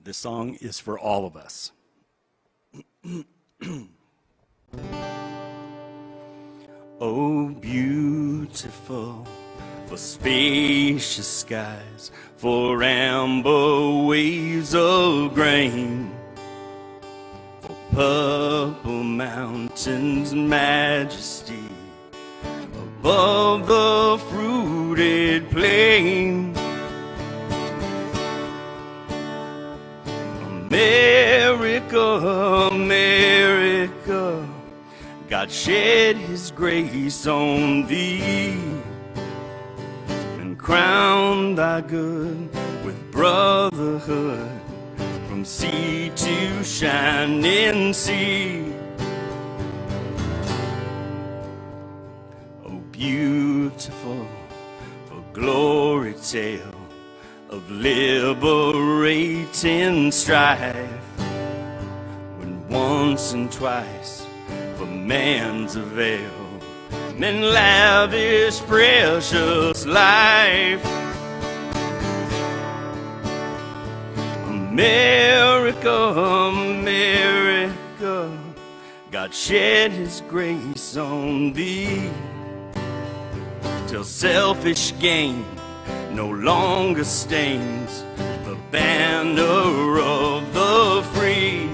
This song is for all of us. Oh, beautiful, for spacious skies, for amber waves of grain, for purple mountains' majesty, above the fruited plain. America, America, God shed his grace on thee and crowned thy good with brotherhood from sea to shining sea. Oh, beautiful, for glory tale of liberating strife, when once and twice for man's avail men lavish precious life. America, America, God shed his grace on thee till selfish gain no longer stains the banner of the free.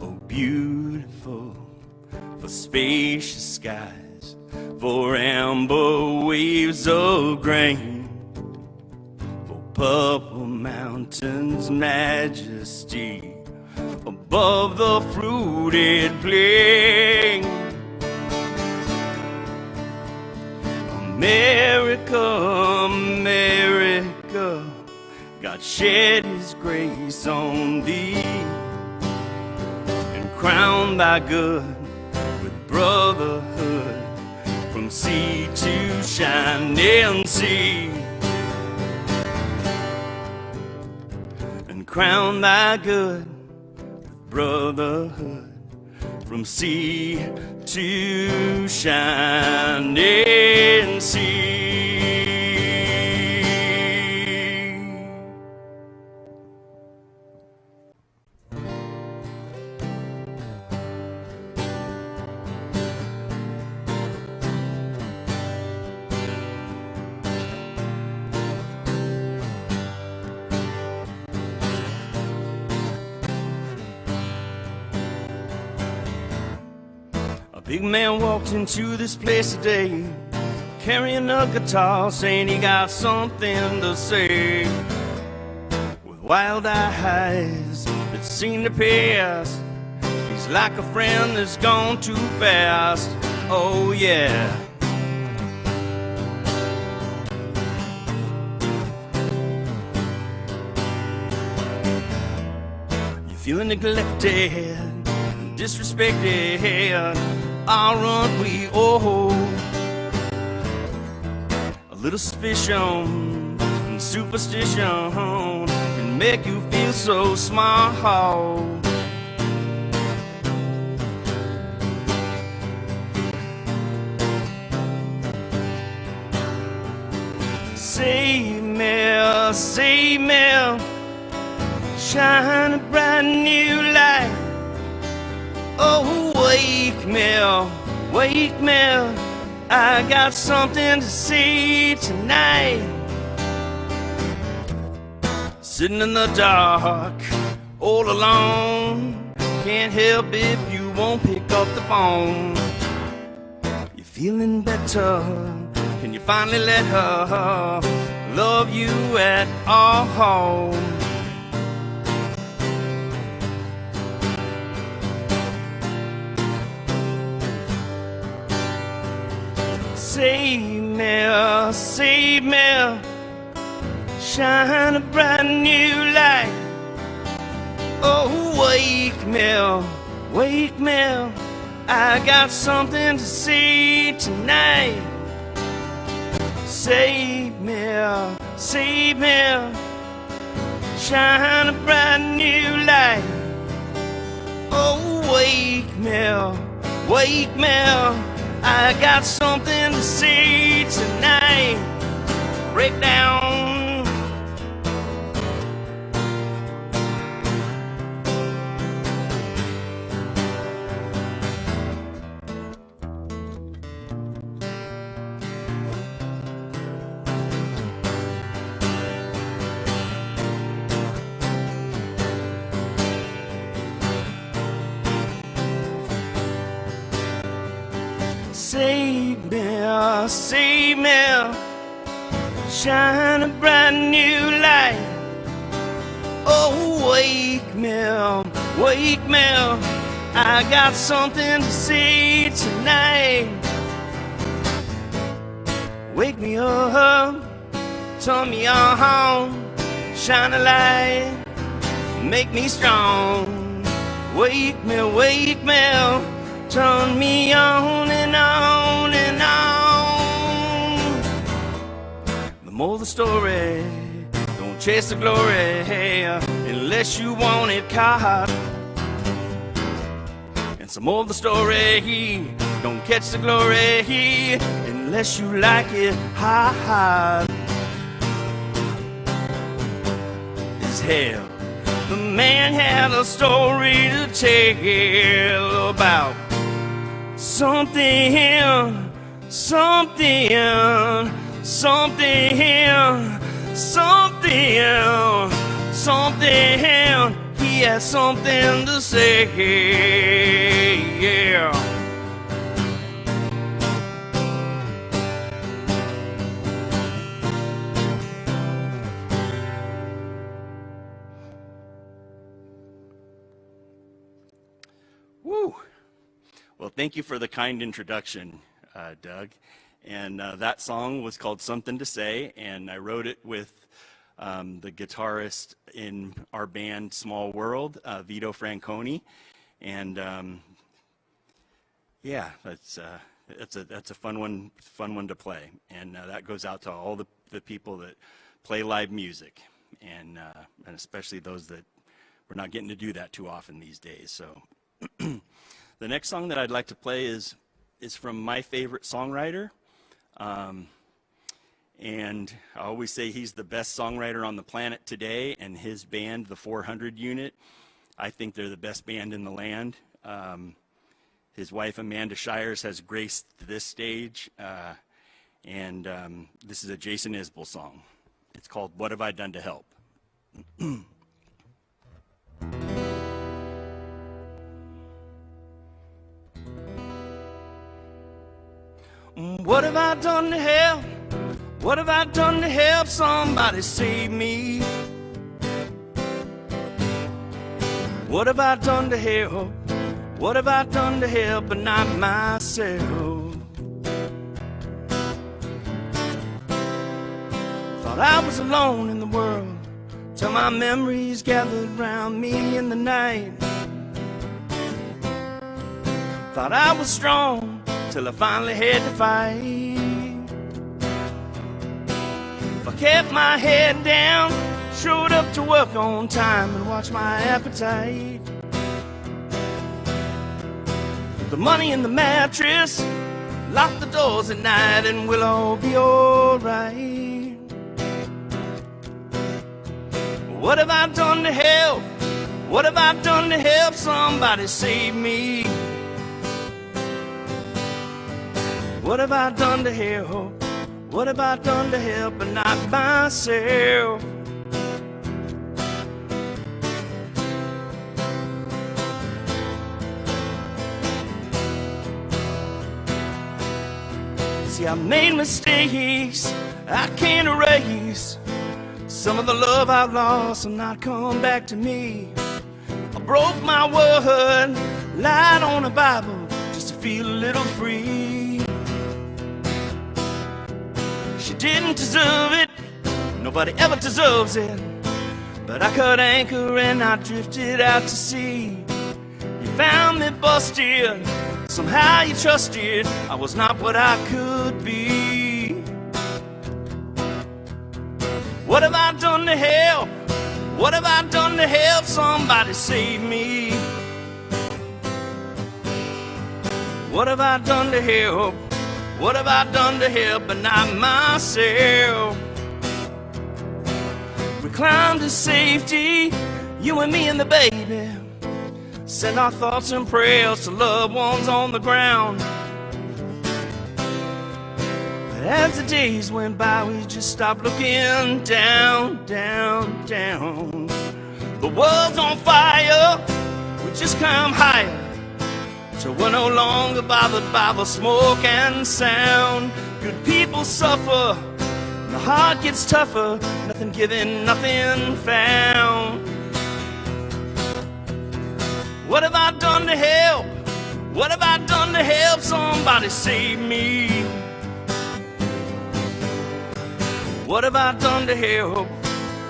Oh, beautiful, for spacious skies, for amber waves of grain, for purple mountains' majesty, above the fruited plain. America, America, God shed his grace on thee and crowned thy good with brotherhood from sea to shining sea. And crowned thy good with brotherhood from sea to shining sea. A big man walked into this place today, carrying a guitar, saying he got something to say. With wild eyes that seem to pass, he's like a friend that's gone too fast. Oh yeah. You're feeling neglected, disrespected. Aren't we all? A little suspicion and superstition can make you feel so small. Save me, save me, shine a bright new light. Oh, wake me, I got something to say tonight. Sitting in the dark, all alone, can't help if you won't pick up the phone. You're feeling better, can you finally let her love you at all? Save me, shine a bright new light. Oh, wake me, I got something to say tonight. Save me, shine a bright new light. Oh, wake me, I got something to say tonight. Break down Save me, save me, shine a bright new light. Oh, wake me, wake me, I got something to say tonight. Wake me up, turn me on, shine a light, make me strong. Wake me, turn me on and on and on. The more the story, don't chase the glory unless you want it caught. And some more of the story, don't catch the glory unless you like it hot as hell. The man had a story to tell about something, something, something, something, something. He has something to say, yeah. Woo. Well, thank you for the kind introduction, Doug. And that song was called Something to Say, and I wrote it with the guitarist in our band Small World, Vito Franconi. And yeah, that's a fun one to play. And that goes out to all the people that play live music, and especially those that we're not getting to do that too often these days. So the next song that I'd like to play is from my favorite songwriter. And I always say he's the best songwriter on the planet today, and his band, the 400 Unit, I think they're the best band in the land. His wife, Amanda Shires, has graced this stage, and this is a Jason Isbell song. It's called What Have I Done to Help? What have I done to help? What have I done to help somebody save me? What have I done to help? What have I done to help but not myself? Thought I was alone in the world till my memories gathered round me in the night. Thought I was strong till I finally had to fight. If I kept my head down, showed up to work on time and watched my appetite. The money in the mattress, lock the doors at night and we'll all be alright. What have I done to help? What have I done to help somebody save me? What have I done to help? What have I done to help but not myself? See, I made mistakes I can't erase. Some of the love I've lost will not come back to me. I broke my word, lied on the Bible just to feel a little free. She didn't deserve it, nobody ever deserves it, but I cut anchor and I drifted out to sea. You found me busted, somehow you trusted I was not what I could be. What have I done to help? What have I done to help somebody save me? What have I done to help? What have I done to help but not myself? We climbed to safety, you and me and the baby. Send our thoughts and prayers to loved ones on the ground. But as the days went by, we just stopped looking down, down, down. The world's on fire, we just climb higher. till we're no longer bothered by the smoke and sound. Good people suffer, and the heart gets tougher, nothing given, nothing found. What have I done to help? What have I done to help somebody save me? What have I done to help?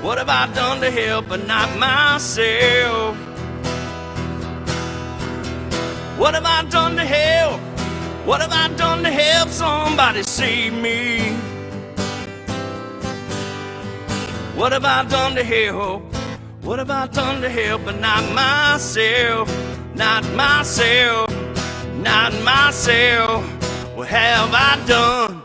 What have I done to help but not myself? What have I done to help? What have I done to help somebody save me? What have I done to help? What have I done to help but not myself? Not myself, not myself. What have I done?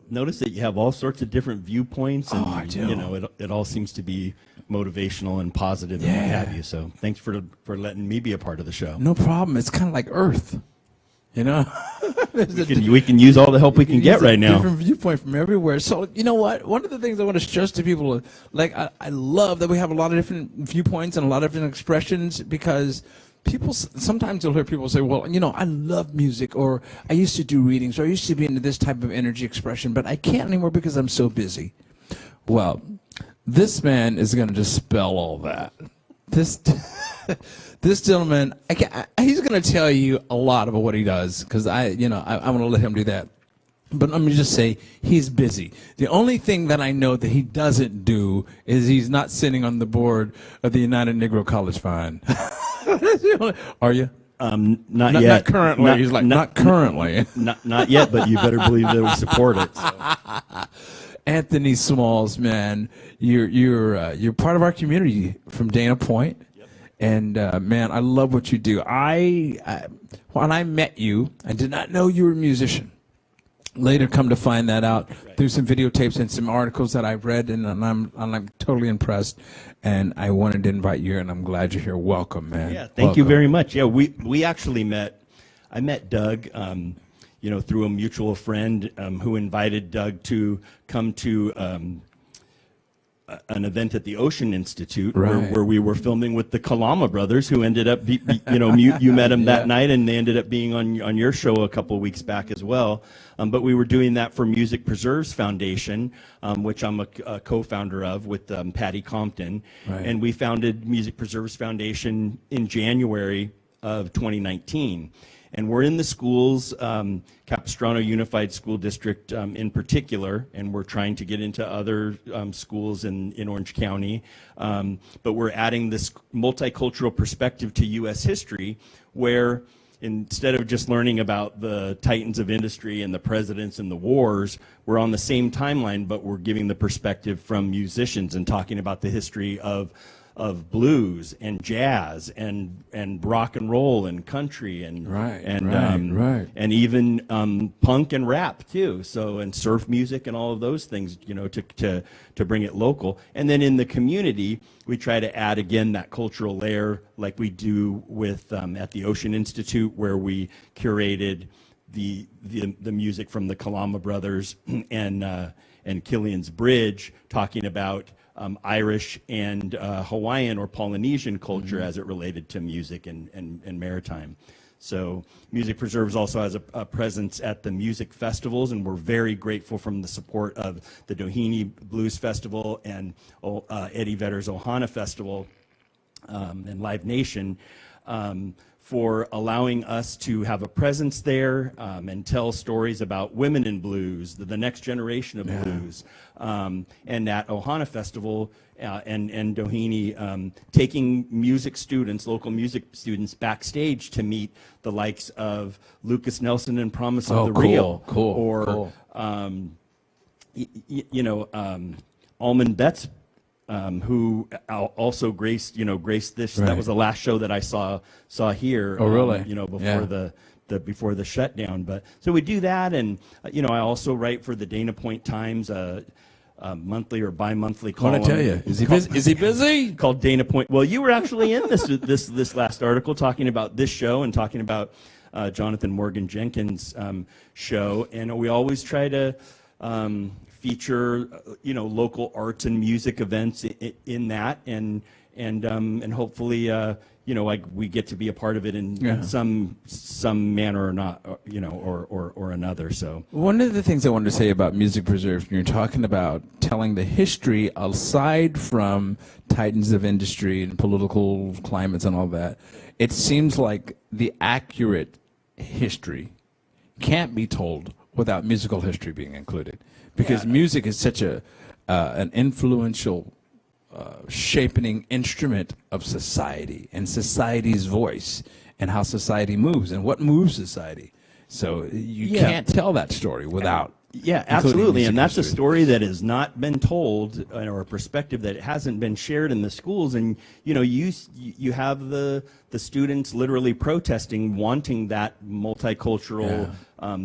Notice that you have all sorts of different viewpoints, and I do. you know it all seems to be motivational and positive and what have you. So thanks for letting me be a part of the show. No problem. It's kind of like Earth, you know. We can use all the help we can get right now. Different viewpoint from everywhere. So you know what? One of the things I want to stress to people, like I love that we have a lot of different viewpoints and a lot of different expressions, because people, sometimes you'll hear people say, well, you know, I love music, or I used to do readings, or I used to be into this type of energy expression, but I can't anymore because I'm so busy. Well, this man is going to dispel all that. This gentleman, he's going to tell you a lot about what he does, because I want to let him do that. But let me just say, he's busy. The only thing that I know that he doesn't do is he's not sitting on the board of the United Negro College Fund. Are you? Not yet. Not currently. He's like, not currently. Not yet, but you better believe that we support it. So. Anthony Smalls, man, you're part of our community from Dana Point. Yep. And man, I love what you do. When I met you, I did not know you were a musician. Later, come to find that out through some videotapes and some articles that I've read, and I'm totally impressed. And I wanted to invite you, and I'm glad you're here. Welcome, man. Yeah, thank you very much. Yeah, we actually met. I met Doug, through a mutual friend who invited Doug to come to an event at the Ocean Institute, where we were filming with the Kalama brothers, who ended up, you met them that night, and they ended up being on your show a couple of weeks back as well. But we were doing that for Music Preserves Foundation, which I'm a co-founder of with Patty Compton. Right. And we founded Music Preserves Foundation in January of 2019. And we're in the schools, Capistrano Unified School District in particular, and we're trying to get into other schools in Orange County. But we're adding this multicultural perspective to U.S. history, where instead of just learning about the titans of industry and the presidents and the wars, we're on the same timeline, but we're giving the perspective from musicians and talking about the history of blues and jazz and rock and roll and country and even punk and rap too. So, and surf music and all of those things, to bring it local. And then in the community, we try to add again that cultural layer, like we do with at the Ocean Institute, where we curated the music from the Kalama Brothers and Killian's Bridge, talking about Irish and Hawaiian or Polynesian culture as it related to music and maritime. So Music Preserves also has a presence at the music festivals, and we're very grateful from the support of the Doheny Blues Festival and Eddie Vedder's Ohana Festival and Live Nation for allowing us to have a presence there and tell stories about women in blues, the next generation of blues. And at Ohana Festival and Doheny, taking music students, local music students, backstage to meet the likes of Lucas Nelson and Promise of the Real. Or, Almond Betts, who also graced this. Right. That was the last show that I saw here. Oh, really? Before the shutdown. But so we do that, and I also write for the Dana Point Times, monthly or bi-monthly column. I want to tell you, is he busy? Called Dana Point. Well, you were actually in this last article talking about this show and talking about Jonathan Morgan Jenkins' show, and we always try to feature local arts and music events in that, and and hopefully like we get to be a part of it in some manner or not, or another. So one of the things I wanted to say about Music Preserve, you're talking about telling the history aside from titans of industry and political climates and all that. It seems like the accurate history can't be told without musical history being included, because music is such an influential shaping instrument of society and society's voice and how society moves and what moves society. So you can't tell that story without. Yeah, absolutely, and that's a story that has not been told, or a perspective that hasn't been shared in the schools. And you have the students literally protesting, wanting that multicultural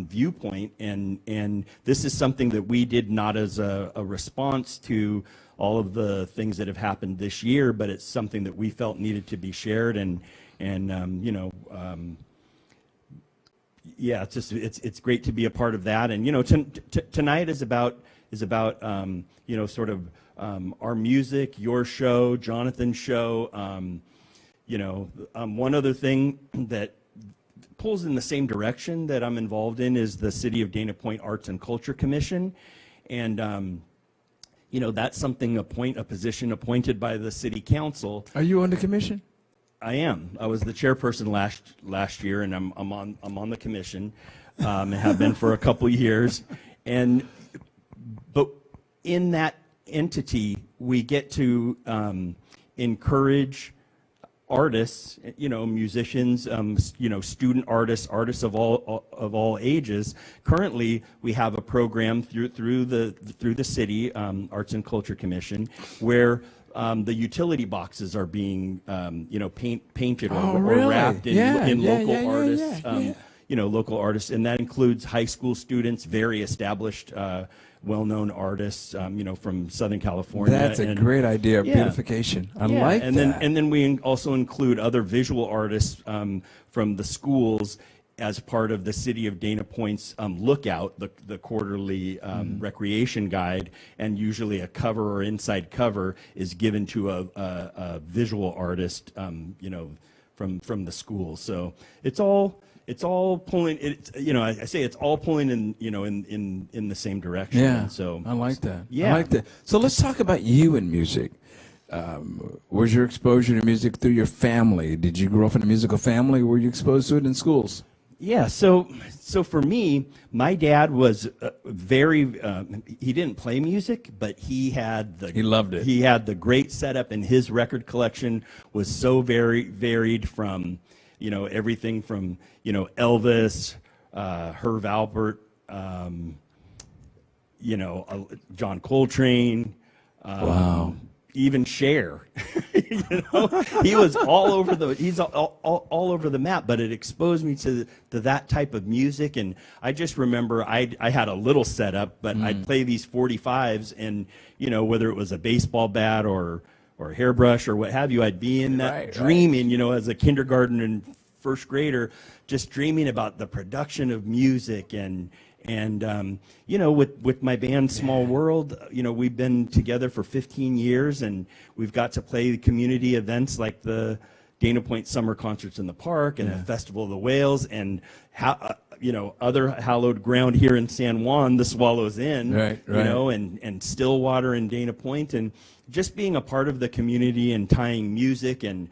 viewpoint, and this is something that we did not as a response to all of the things that have happened this year, but it's something that we felt needed to be shared, and it's just it's great to be a part of that. And tonight is about sort of our music, your show, Jonathan's show. One other thing that pulls in the same direction that I'm involved in is the City of Dana Point Arts and Culture Commission, and that's something, a position appointed by the city council. Are you on the commission? I am. I was the chairperson last year, and I'm on the commission, and have been for a couple years. But in that entity, we get to encourage artists, musicians, student artists of all ages. Currently, we have a program through the city Arts and Culture Commission where the utility boxes are being, painted or wrapped in local artists, local artists, and that includes high school students, very established, well-known artists, from Southern California. That's a great idea of beautification. I like that. And then we also include other visual artists from the schools as part of the City of Dana Point's Lookout, the quarterly recreation guide, and usually a cover or inside cover is given to a visual artist, from the school. So it's all pulling. I say it's all pulling in the same direction. Yeah. So I like that. Yeah. I like that. So let's talk about you and music. Was your exposure to music through your family? Did you grow up in a musical family? Or were you exposed to it in schools? Yeah, so for me, my dad was very. He didn't play music, but he loved it. He had the great setup, and his record collection was so very varied from, everything from Elvis, Herb Alpert, John Coltrane. Wow. Even Cher, he was all over the map. But it exposed me to that type of music, and I just remember I had a little setup, but I'd play these 45s, and whether it was a baseball bat or a hairbrush or what have you, I'd be in that dreaming, as a kindergarten and first grader, just dreaming about the production of music and with my band Small World, we've been together for 15 years, and we've got to play community events like the Dana Point Summer Concerts in the Park and the Festival of the Whales, and other hallowed ground here in San Juan, the Swallows Inn, and Stillwater and Dana Point, and just being a part of the community and tying music and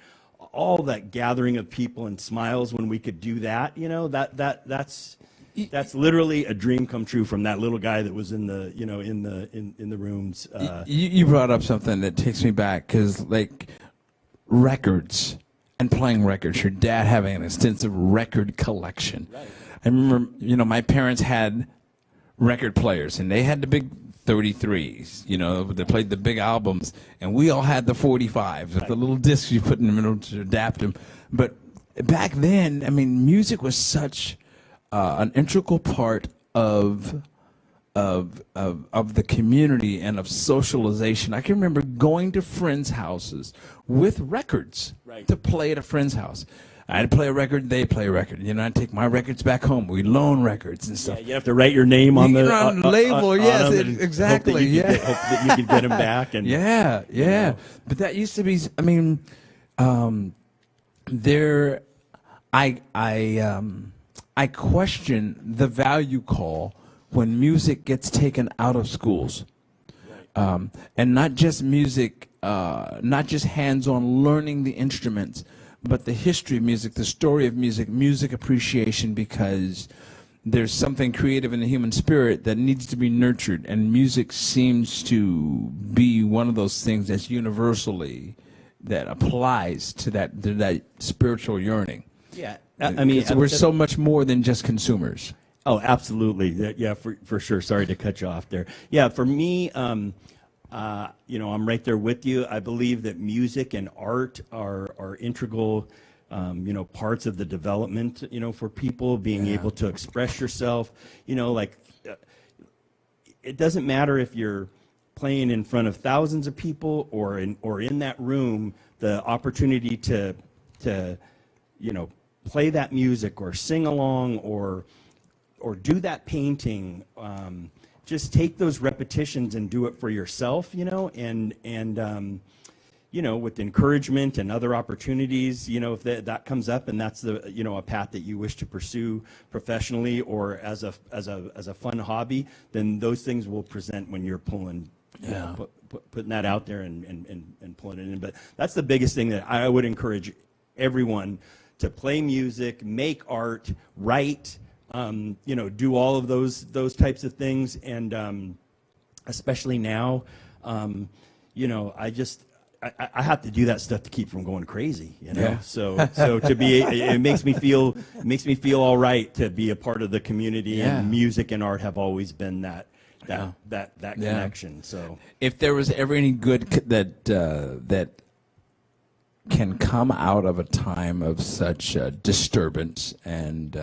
all that gathering of people and smiles when we could do that. That's literally a dream come true from that little guy that was in the in the rooms. You brought up something that takes me back, because records and playing records. Your dad having an extensive record collection. Right. I remember, my parents had record players, and they had the big 33s. They played the big albums, and we all had the 45s with the little discs you put in the middle to adapt them. But back then, music was such an integral part of the community and of socialization. I can remember going to friends' houses with records to play at a friend's house. I'd play a record, they play a record. You know, I'd take my records back home. We loan records and stuff. Yeah, you have to write your name on the label. Yes, on them, exactly. Hope that you could get them back. And yeah. you know. But that used to be. I mean, there. I question the value call when music gets taken out of schools, and not just music, not just hands-on learning the instruments, but the history of music, the story of music, music appreciation, because there's something creative in the human spirit that needs to be nurtured, and music seems to be one of those things that's universally that applies to that spiritual yearning. Yeah, I mean, we're so much more than just consumers. Oh, absolutely. Yeah, for sure. Sorry to cut you off there. Yeah, for me, I'm right there with you. I believe that music and art are integral, parts of the development, for people being able to express yourself. It doesn't matter if you're playing in front of thousands of people or in that room, the opportunity to play that music or sing along or do that painting. Just take those repetitions and do it for yourself, and with encouragement and other opportunities, if that comes up and that's a path that you wish to pursue professionally or as a fun hobby, then those things will present when you're pulling, putting that out there and pulling it in. But that's the biggest thing that I would encourage everyone to play music, make art, write, do all of those types of things, and especially now, I have to do that stuff to keep from going crazy, Yeah. So to be, it makes me feel all right to be a part of the community, and music and art have always been that connection. So if there was ever any good that can come out of a time of such disturbance and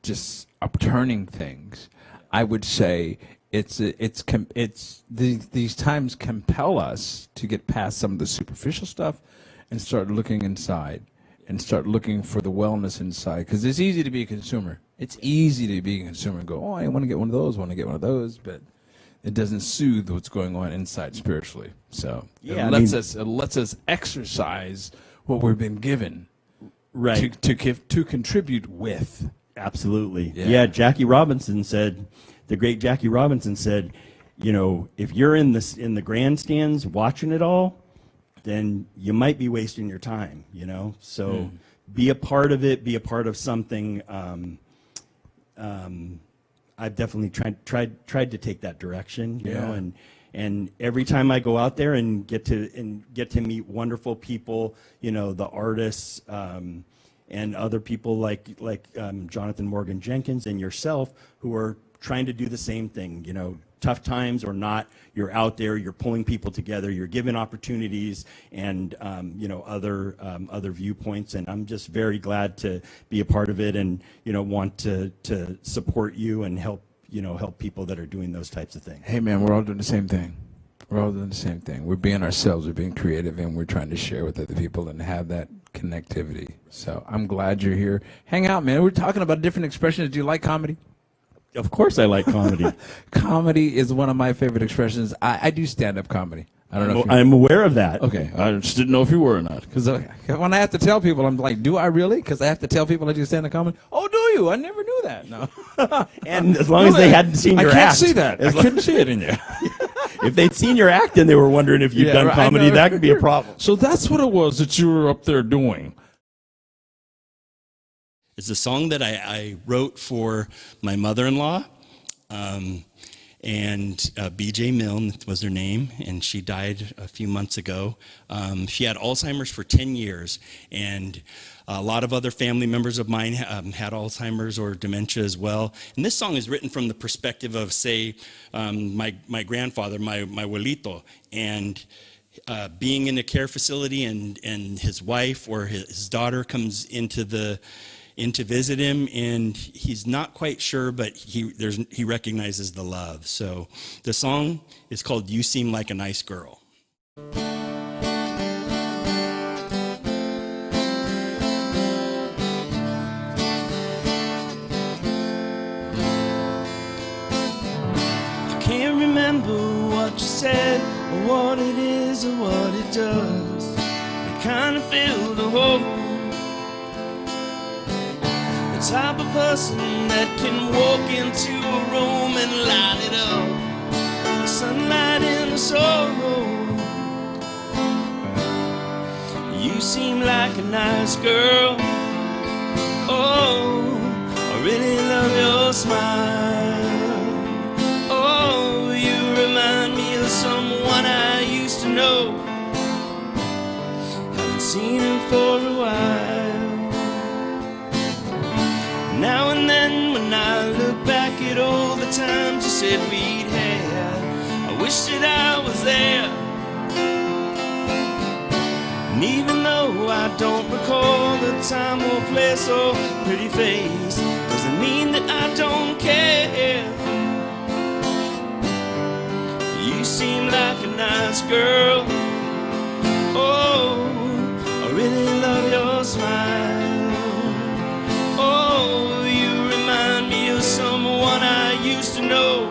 just upturning things, I would say these times compel us to get past some of the superficial stuff and start looking inside and start looking for the wellness inside. Because it's easy to be a consumer. It's easy to be a consumer and go, oh, I want to get one of those, but it doesn't soothe what's going on inside spiritually. So it lets us exercise what we've been given, right, to contribute with. Absolutely. Yeah. The great Jackie Robinson said, if you're in the grandstands watching it all, then you might be wasting your time. So be a part of it. Be a part of something. I've definitely tried to take that direction, and every time I go out there and get to meet wonderful people, the artists, and other people like Jonathan Morgan Jenkins and yourself, who are trying to do the same thing, tough times or not, you're out there, you're pulling people together, you're giving opportunities and other viewpoints, and I'm just very glad to be a part of it, and want to support you and help people that are doing those types of things. Hey man, we're all doing the same thing. We're being ourselves, we're being creative, and we're trying to share with other people and have that connectivity. So I'm glad you're here. Hang out, man. We're talking about different expressions. Do you like comedy? Of course I like comedy. Comedy is one of my favorite expressions. I do stand-up comedy. I don't know. I'm aware of that. Okay, I just didn't know if you were or not. Because when I have to tell people, I'm like, do I really? Because I have to tell people I do stand-up comedy. Oh, do you? I never knew that. No. And as long as they hadn't seen your act. I can't see that. I couldn't see it in you. If they'd seen your act and they were wondering if you'd done comedy, that could be a problem. So that's what it was that you were up there doing. It's a song that I wrote for my mother-in-law, and B.J. Milne was her name, and she died a few months ago. She had Alzheimer's for 10 years, and a lot of other family members of mine had Alzheimer's or dementia as well. And this song is written from the perspective of, say, my grandfather, my abuelito, and being in a care facility, and his wife or his daughter comes in to visit him, and he's not quite sure, but he recognizes the love. So the song is called "You Seem Like a Nice Girl." can't remember what you said, or what it is, or what it does. It kind of filled a hole. The type of person that can walk into a room and light it up. The sunlight in the soul. You seem like a nice girl. Oh, I really love your smile. Oh, you remind me of someone I used to know. Haven't seen her for a while. Now and then when I look back at all the times you said we'd had, I wish that I was there. And even though I don't recall the time or place or pretty face, doesn't mean that I don't care. You seem like a nice girl. Oh, I really love your smile. Oh, you remind me of someone I used to know.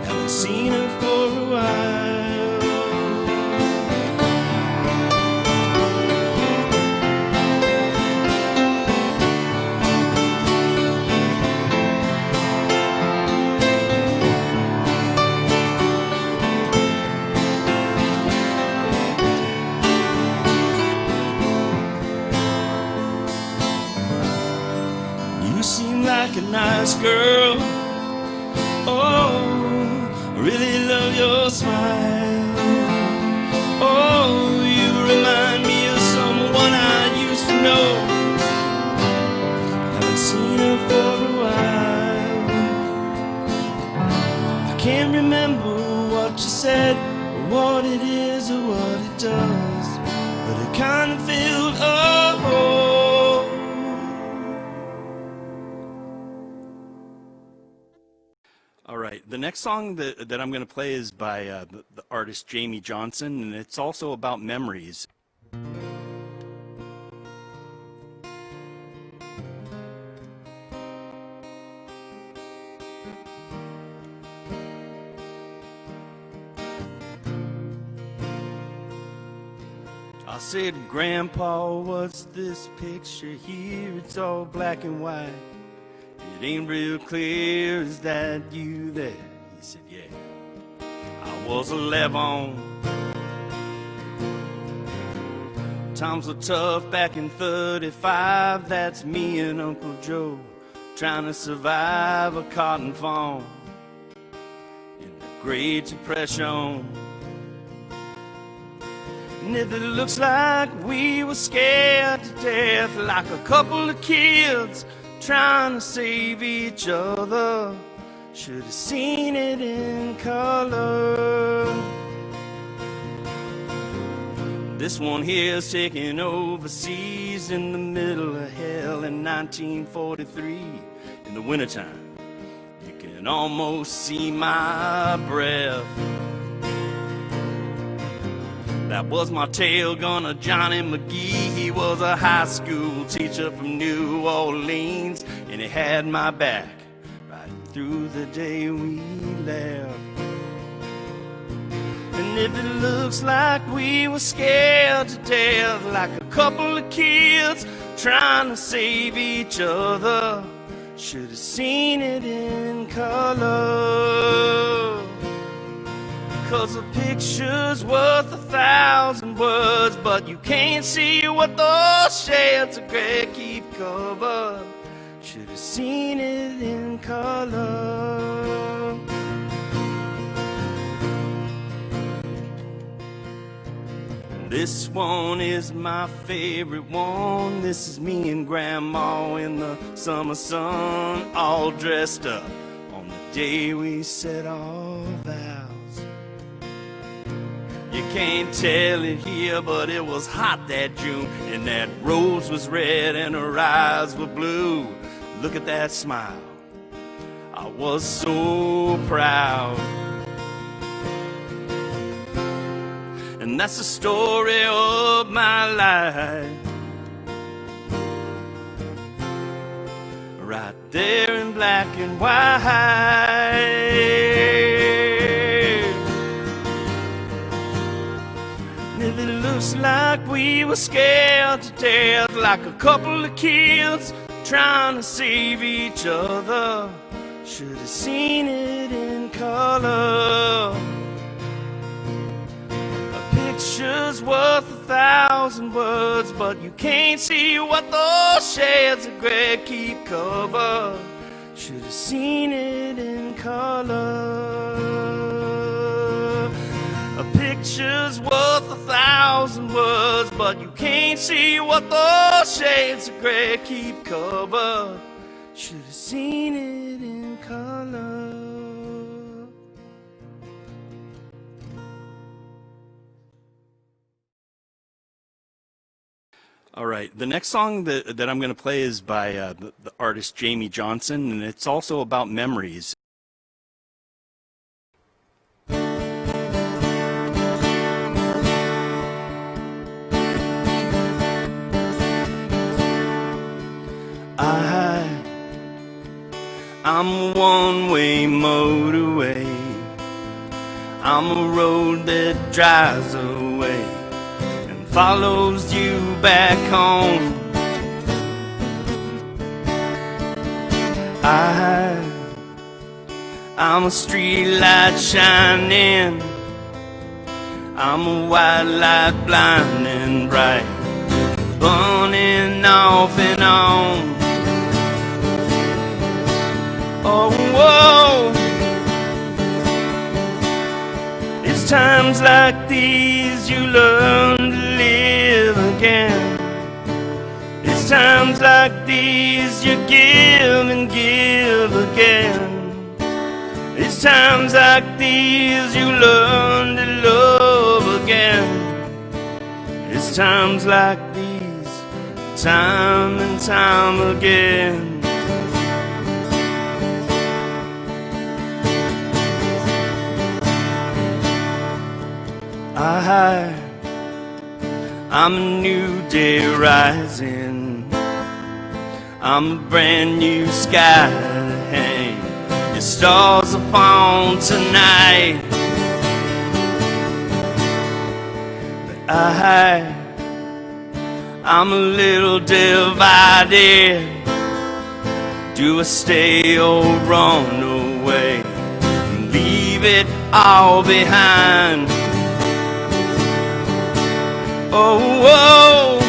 Haven't seen her for a while. Like a nice girl. Oh, I really love your smile. Oh, you remind me of someone I used to know. Haven't seen her for a while. I can't remember what you said, or what it is, or what it does, but it kind of filled a hole. All right, the next song that I'm going to play is by the artist Jamie Johnson, and it's also about memories. I said, Grandpa, what's this picture here? It's all black and white. It ain't real clear, is that you there? He said, yeah. I was 11. Times were tough back in 35. That's me and Uncle Joe trying to survive a cotton farm in the Great Depression. And if it looks like we were scared to death, like a couple of kids trying to save each other, should have seen it in color. This one here's taken overseas in the middle of hell in 1943. In the wintertime, you can almost see my breath. That was my tail gunner, Johnny McGee. He was a high school teacher from New Orleans, and he had my back right through the day we left. And if it looks like we were scared to death, like a couple of kids trying to save each other, should have seen it in color. 'Cause a picture's worth 1,000 words, but you can't see what those shades of gray keep covered. Should have seen it in color. This one is my favorite one. This is me and Grandma in the summer sun, all dressed up on the day we said our vows. You can't tell it here, but it was hot that June, and that rose was red and her eyes were blue. Look at that smile. I was so proud. And that's the story of my life, right there in black and white. Looks like we were scared to death, like a couple of kids trying to save each other. Should have seen it in color. A picture's worth 1,000 words, but you can't see what those shades of gray keep cover. Should have seen it in color. A picture's worth 1,000 words, but you can't see what those shades of gray keep cover. Should have seen it in color. All right, the next song that I'm going to play is by the artist Jamie Johnson, and it's also about memories. I'm a one-way motorway. I'm a road that drives away and follows you back home. I'm a street light shining. I'm a white light blinding bright, burning off and on. Oh, whoa. It's times like these you learn to live again. It's times like these you give and give again. It's times like these you learn to love again. It's times like these, time and time again. I'm a new day rising. I'm a brand new sky to hang your stars upon tonight. But I'm a little divided. Do I stay or run away and leave it all behind? Oh, whoa.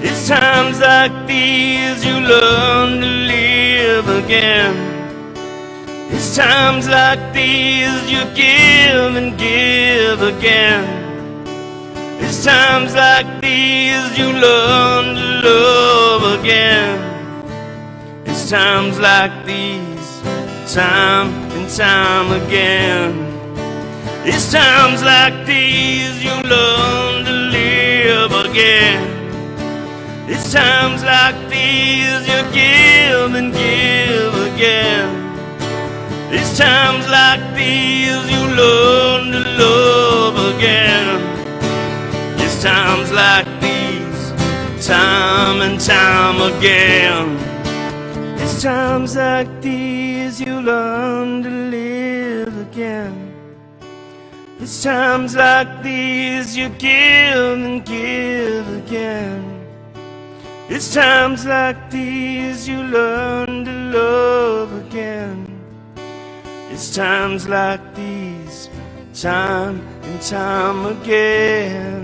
It's times like these you learn to live again. It's times like these you give and give again. It's times like these you learn to love again. It's times like these, time and time again. It's times like these you learn to live again. It's times like these you give and give again. It's times like these you learn to love again. It's times like these, time and time again. It's times like these you learn to live again. It's times like these you give and give again. It's times like these you learn to love again. It's times like these, time and time again.